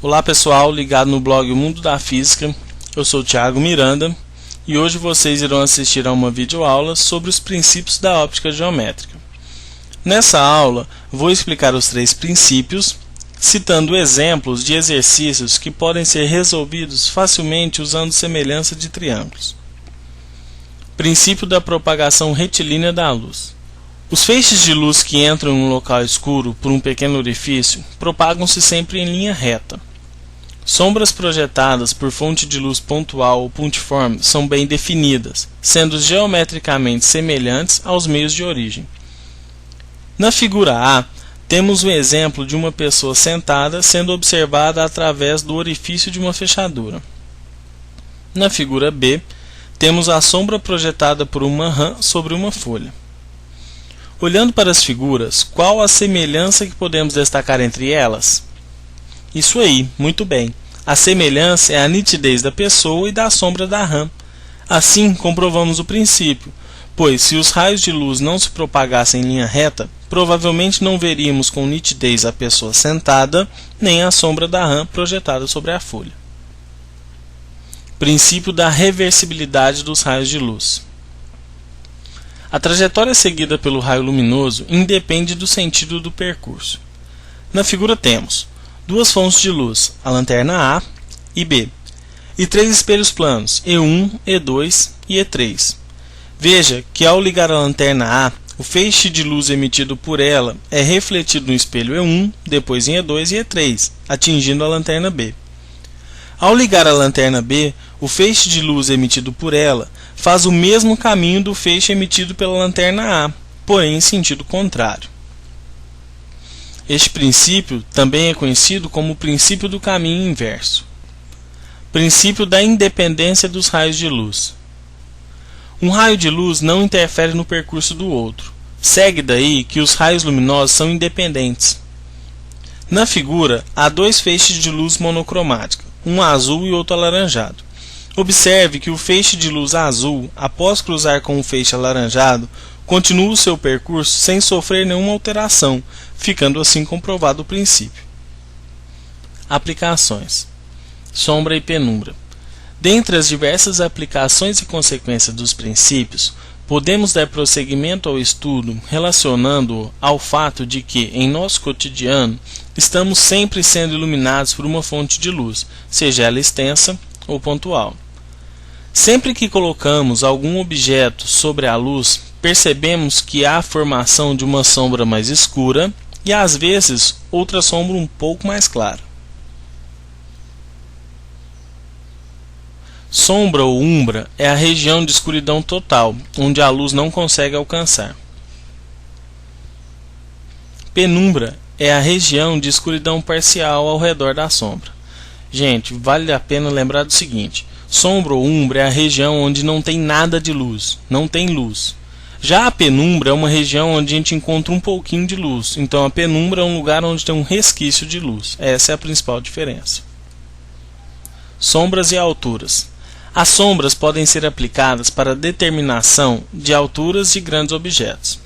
Olá pessoal, ligado no blog O Mundo da Física, eu sou o Thiago Miranda e hoje vocês irão assistir a uma videoaula sobre os princípios da óptica geométrica. Nessa aula, vou explicar os 3 princípios, citando exemplos de exercícios que podem ser resolvidos facilmente usando semelhança de triângulos. Princípio da propagação retilínea da luz. Os feixes de luz que entram em um local escuro por um pequeno orifício propagam-se sempre em linha reta. Sombras projetadas por fonte de luz pontual ou pontiforme são bem definidas, sendo geometricamente semelhantes aos meios de origem. Na figura A, temos o exemplo de uma pessoa sentada sendo observada através do orifício de uma fechadura. Na figura B, temos a sombra projetada por uma rã sobre uma folha. Olhando para as figuras, qual a semelhança que podemos destacar entre elas? Isso aí, muito bem. A semelhança é a nitidez da pessoa e da sombra da rã. Assim, comprovamos o princípio, pois se os raios de luz não se propagassem em linha reta, provavelmente não veríamos com nitidez a pessoa sentada, nem a sombra da rã projetada sobre a folha. Princípio da reversibilidade dos raios de luz. A trajetória seguida pelo raio luminoso independe do sentido do percurso. Na figura temos 2 fontes de luz, a lanterna A e B, e 3 espelhos planos, E1, E2 e E3. Veja que ao ligar a lanterna A, o feixe de luz emitido por ela é refletido no espelho E1, depois em E2 e E3, atingindo a lanterna B. Ao ligar a lanterna B, o feixe de luz emitido por ela faz o mesmo caminho do feixe emitido pela lanterna A, porém em sentido contrário. Este princípio também é conhecido como o princípio do caminho inverso. Princípio da independência dos raios de luz. Um raio de luz não interfere no percurso do outro. Segue daí que os raios luminosos são independentes. Na figura, há 2 feixes de luz monocromática, um azul e outro alaranjado. Observe que o feixe de luz azul, após cruzar com o feixe alaranjado, continua o seu percurso sem sofrer nenhuma alteração, ficando assim comprovado o princípio. Aplicações. Sombra e penumbra. Dentre as diversas aplicações e consequências dos princípios, podemos dar prosseguimento ao estudo relacionando-o ao fato de que, em nosso cotidiano, estamos sempre sendo iluminados por uma fonte de luz, seja ela extensa ou pontual. Sempre que colocamos algum objeto sobre a luz, percebemos que há a formação de uma sombra mais escura e, às vezes, outra sombra um pouco mais clara. Sombra ou umbra é a região de escuridão total, onde a luz não consegue alcançar. Penumbra é a região de escuridão parcial ao redor da sombra. Gente, vale a pena lembrar do seguinte: sombra ou umbra é a região onde não tem nada de luz, não tem luz. Já a penumbra é uma região onde a gente encontra um pouquinho de luz, então a penumbra é um lugar onde tem um resquício de luz. Essa é a principal diferença. Sombras e alturas. As sombras podem ser aplicadas para a determinação de alturas de grandes objetos.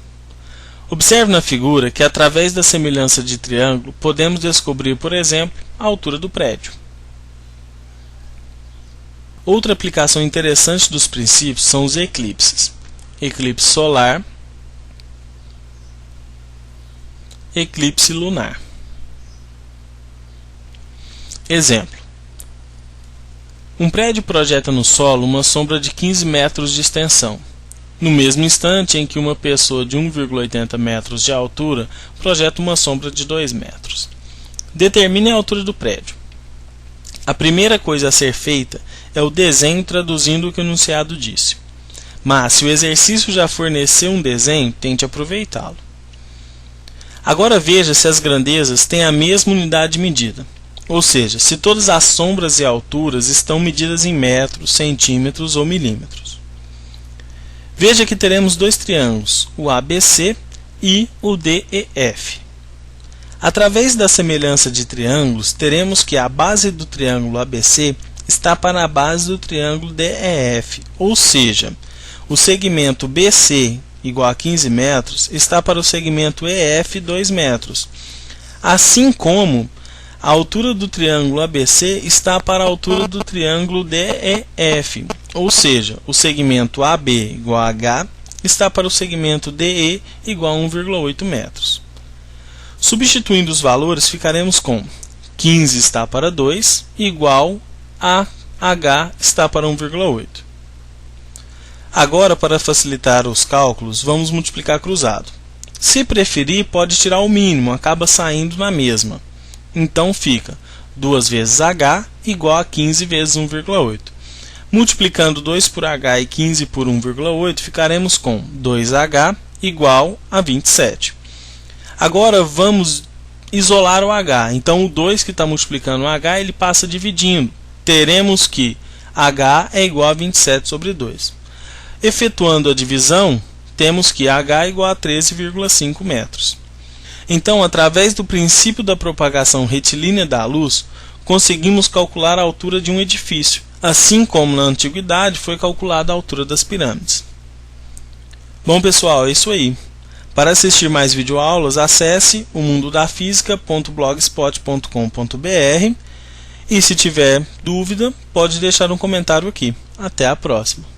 Observe na figura que, através da semelhança de triângulo, podemos descobrir, por exemplo, a altura do prédio. Outra aplicação interessante dos princípios são os eclipses. Eclipse solar, eclipse lunar. Exemplo: um prédio projeta no solo uma sombra de 15 metros de extensão, no mesmo instante em que uma pessoa de 1,80 metros de altura projeta uma sombra de 2 metros. Determine a altura do prédio. A primeira coisa a ser feita é o desenho traduzindo o que o enunciado disse. Mas, se o exercício já fornecer um desenho, tente aproveitá-lo. Agora veja se as grandezas têm a mesma unidade de medida, ou seja, se todas as sombras e alturas estão medidas em metros, centímetros ou milímetros. Veja que teremos 2 triângulos, o ABC e o DEF. Através da semelhança de triângulos, teremos que a base do triângulo ABC está para a base do triângulo DEF, ou seja, o segmento BC, igual a 15 metros, está para o segmento EF, 2 metros. Assim como a altura do triângulo ABC está para a altura do triângulo DEF, ou seja, o segmento AB igual a H está para o segmento DE igual a 1,8 metros. Substituindo os valores, ficaremos com 15 está para 2 igual a H está para 1,8. Agora, para facilitar os cálculos, vamos multiplicar cruzado. Se preferir, pode tirar o mínimo, acaba saindo na mesma. Então fica 2 vezes H igual a 15 vezes 1,8. Multiplicando 2 por H e 15 por 1,8, ficaremos com 2H igual a 27. Agora vamos isolar o H. Então o 2 que está multiplicando o H, ele passa dividindo. Teremos que H é igual a 27 sobre 2. Efetuando a divisão, temos que H é igual a 13,5 metros. Então, através do princípio da propagação retilínea da luz, conseguimos calcular a altura de um edifício, assim como na antiguidade foi calculada a altura das pirâmides. Bom pessoal, é isso aí. Para assistir mais videoaulas, acesse omundodafisica.blogspot.com.br e se tiver dúvida, pode deixar um comentário aqui. Até a próxima!